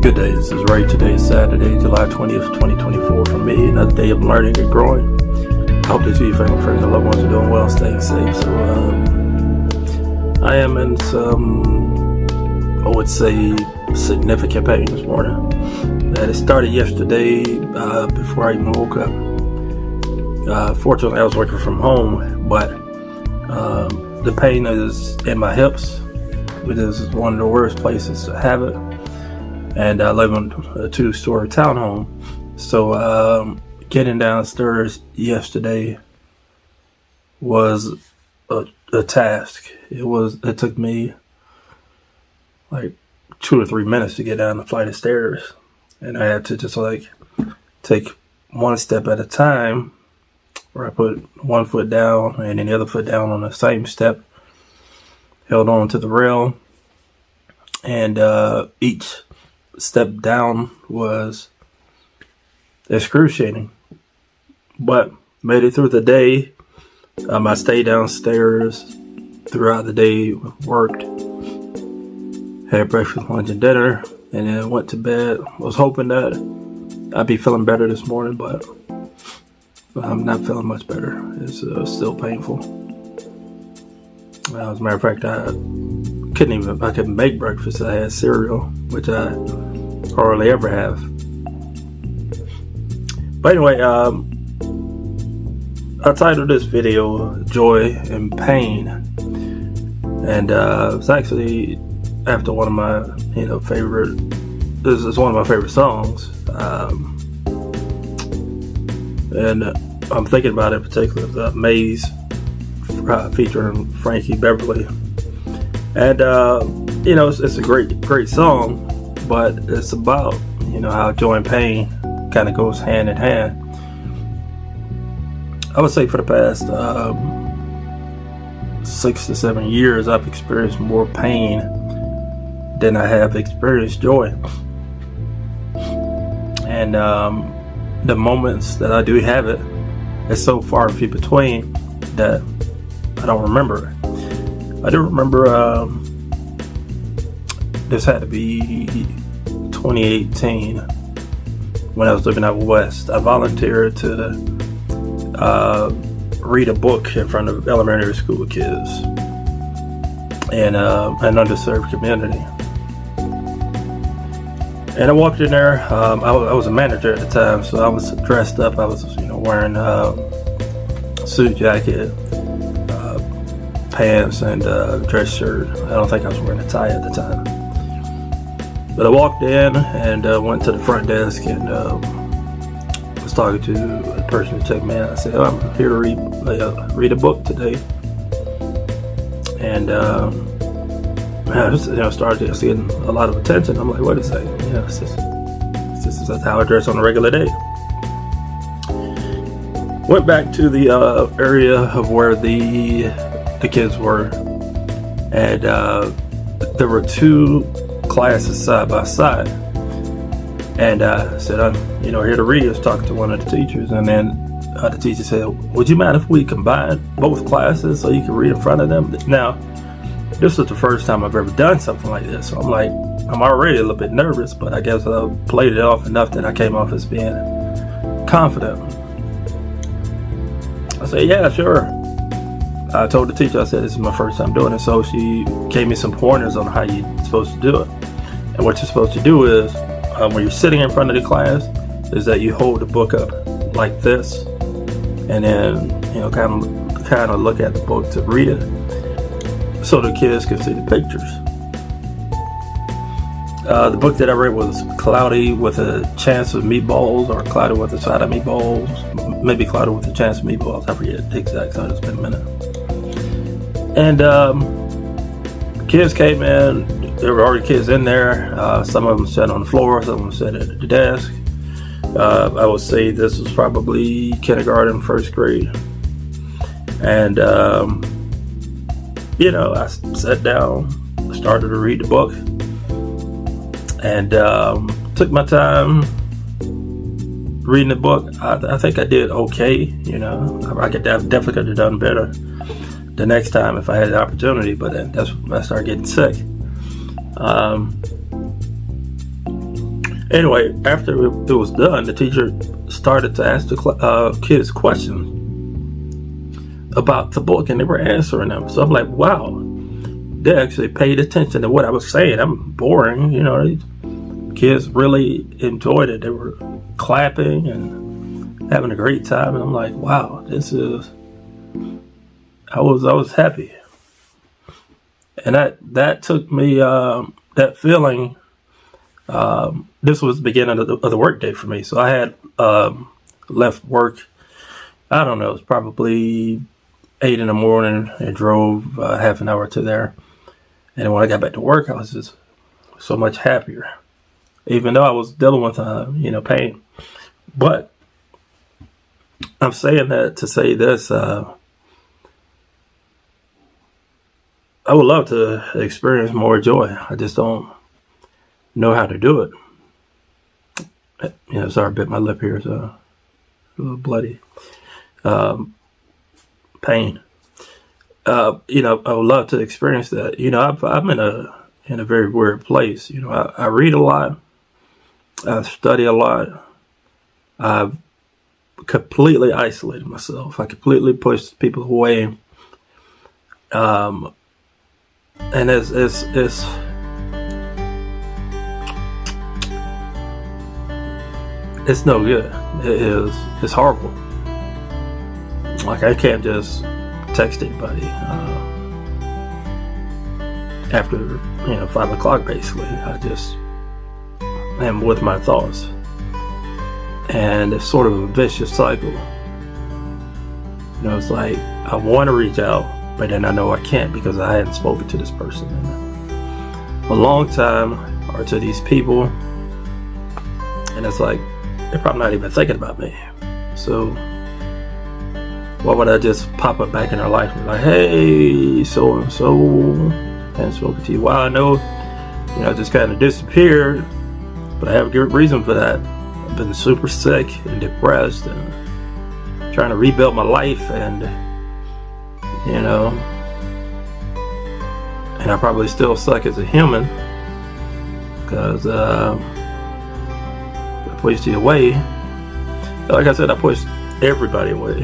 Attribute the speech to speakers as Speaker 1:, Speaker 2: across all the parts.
Speaker 1: Good day, this is Ray. Today is Saturday, July 20th, 2024. For me, another day of learning and growing. I hope that you, family, friends, and loved ones are doing well, staying safe. So, I am in some, I would say, significant pain this morning. And it started yesterday before I even woke up. Fortunately, I was working from home, but the pain is in my hips, which is one of the worst places to have it. And I live in a 2-story townhome, so getting downstairs yesterday was a task. It took me like 2 or 3 minutes to get down the flight of stairs, and I had to just like take one step at a time, where I put one foot down and then the other foot down on the same step, held on to the rail, and each step down was excruciating, but made it through the day. I stayed downstairs throughout the day, worked, had breakfast, lunch, and dinner, and then went to bed. I was hoping that I'd be feeling better this morning, but I'm not feeling much better. It's still painful. As a matter of fact, I couldn't make breakfast. I had cereal, which I hardly ever have. But anyway, I titled this video "Joy and Pain," and it's actually after one of my favorite. This is one of my favorite songs, and I'm thinking about it in particular, Maze featuring Frankie Beverly. And it's a great song, but it's about how joy and pain kind of goes hand in hand. I would say for the past 6 to 7 years, I've experienced more pain than I have experienced joy. And the moments that I do have it, it's so far and few between that I don't remember it. I do remember this had to be 2018 when I was living out west. I volunteered to read a book in front of elementary school kids in an underserved community. And I walked in there. I was a manager at the time, so I was dressed up. I was wearing a suit jacket, pants, and dress shirt. I don't think I was wearing a tie at the time. But I walked in and went to the front desk and was talking to the person who checked me out. I said, I'm here to read a book today. And I just started getting a lot of attention. I'm like, what is that? This is how I dress on a regular day. Went back to the area of where the kids were, and there were 2 classes side by side, and I said, I'm here to read. I was talking to one of the teachers, and then the teacher said, would you mind if we combine both classes so you can read in front of them? Now, this was the first time I've ever done something like this, so I'm already a little bit nervous, but I guess I played it off enough that I came off as being confident. I said, yeah, sure. I told the teacher, I said, this is my first time doing it. So she gave me some pointers on how you're supposed to do it. And what you're supposed to do is, when you're sitting in front of the class, is that you hold the book up like this, and then kind of look at the book to read it, so the kids can see the pictures. The book that I read was Cloudy with a Chance of Meatballs, or Cloudy with a Side of Meatballs, maybe Cloudy with a Chance of Meatballs. I forget the exact title. It's been a minute. And kids came in. There were already kids in there. Some of them sat on the floor. Some of them sat at the desk. I would say this was probably kindergarten, first grade. And I sat down, started to read the book, and took my time reading the book. I think I did okay. I definitely could have done better the next time if I had the opportunity, but that's when I started getting sick. Anyway, after it was done, the teacher started to ask the kids questions about the book, and they were answering them. So I'm like, wow, they actually paid attention to what I was saying. I'm boring, kids really enjoyed it. They were clapping and having a great time, and I'm like, wow, I was happy. And that took me, that feeling, this was the beginning of the work day for me. So I had left work, I don't know, it was probably 8 in the morning, and drove half an hour to there. And when I got back to work, I was just so much happier, even though I was dealing with, pain. But I'm saying that to say this, I would love to experience more joy. I just don't know how to do it. Sorry, I bit my lip here. It's a little bloody. Pain. I would love to experience that. I'm in a very weird place. I read a lot. I study a lot. I've completely isolated myself. I completely pushed people away. And it's no good. It's horrible. Like, I can't just text anybody after 5 o'clock. Basically, I just am with my thoughts, and it's sort of a vicious cycle. It's like I want to reach out, but then I know I can't because I hadn't spoken to this person in a long time, or to these people, and it's like they're probably not even thinking about me. So why would I just pop up back in their life and be like, hey, so and so, haven't spoken to you? Well, I know, I just kind of disappeared, but I have a good reason for that. I've been super sick and depressed and trying to rebuild my life, and and I probably still suck as a human because I pushed you away. Like I said, I pushed everybody away.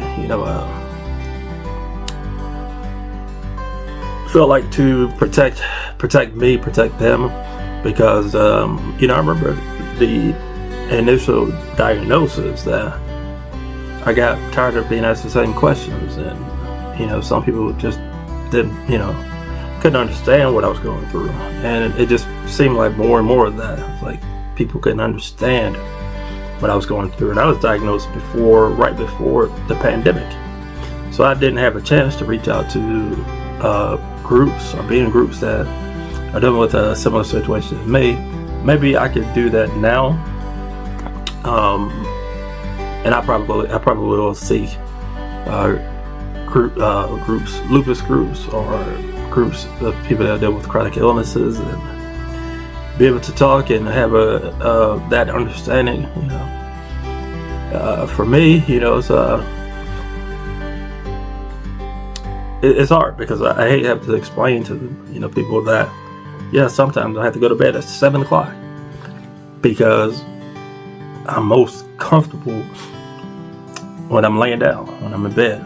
Speaker 1: Felt like to protect me, protect them, because I remember the initial diagnosis that I got tired of being asked the same questions, and some people just didn't couldn't understand what I was going through, and it just seemed like more and more of that. Like, people couldn't understand what I was going through, and I was diagnosed right before the pandemic, so I didn't have a chance to reach out to groups or be in groups that are dealing with a similar situation as me. Maybe I could do that now, and I probably will seek groups, lupus groups, or groups of people that deal with chronic illnesses, and be able to talk and have that understanding. For me, it's hard because I hate having to explain to people that sometimes I have to go to bed at 7 o'clock because I'm most comfortable when I'm laying down, when I'm in bed,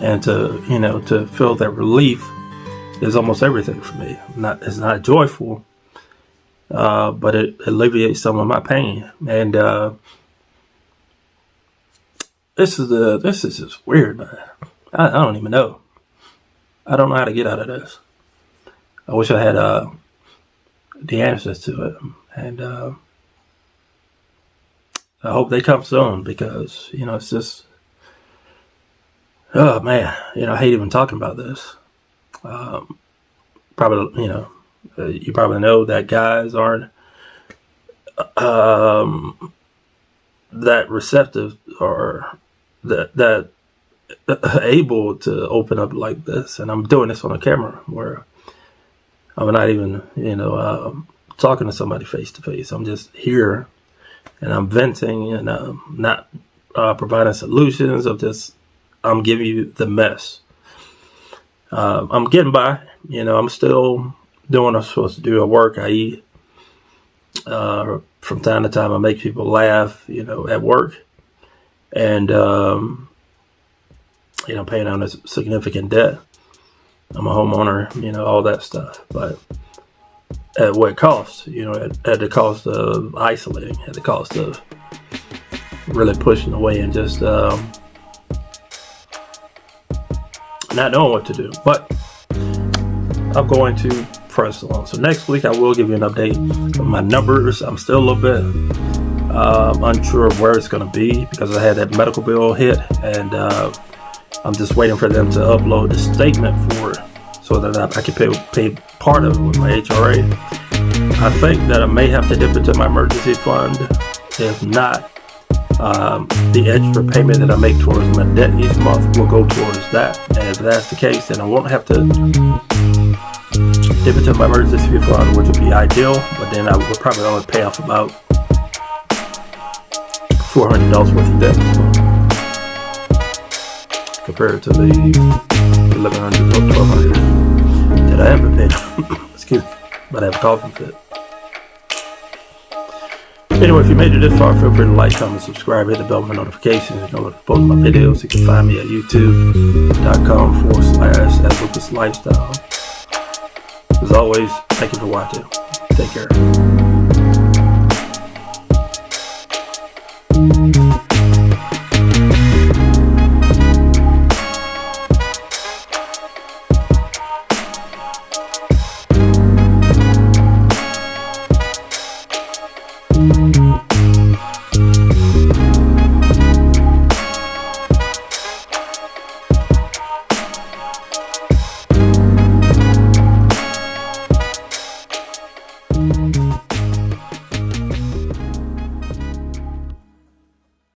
Speaker 1: and to feel that relief is almost everything for me. It's not joyful, but it alleviates some of my pain. And this is just weird, man. I don't even know. I don't know how to get out of this. I wish I had the answers to it, and I hope they come soon, because it's just, oh man, I hate even talking about this. Probably, you probably know that guys aren't that receptive or that able to open up like this, and I'm doing this on a camera where I'm not even talking to somebody face to face. I'm just here and I'm venting, and not providing solutions. I'm giving you the mess. I'm getting by. I'm still doing what I'm supposed to do at work. I eat From time to time, I make people laugh, at work, and paying on a significant debt. I'm a homeowner, all that stuff. But at what cost? At the cost of isolating, at the cost of really pushing away and just not knowing what to do. But I'm going to press on. So next week I will give you an update of my numbers. I'm still a little bit unsure of where it's going to be because I had that medical bill hit, and I'm just waiting for them to upload the statement for it so that I can pay part of it with my HRA. I think that I may have to dip into my emergency fund. If not, the extra payment that I make towards my debt each month will go towards that. And if that's the case, then I won't have to dip into my emergency fund, which would be ideal. But then I would probably only pay off about $400 worth of debt compared to the $1,100 or $1,200 that I haven't paid. Excuse me, but I have a coughing fit. Anyway, if you made it this far, feel free to like, comment, subscribe, hit the bell for notifications. You know what to post my videos. You can find me at youtube.com/@LucasLifestyle. As always, thank you for watching. Take care.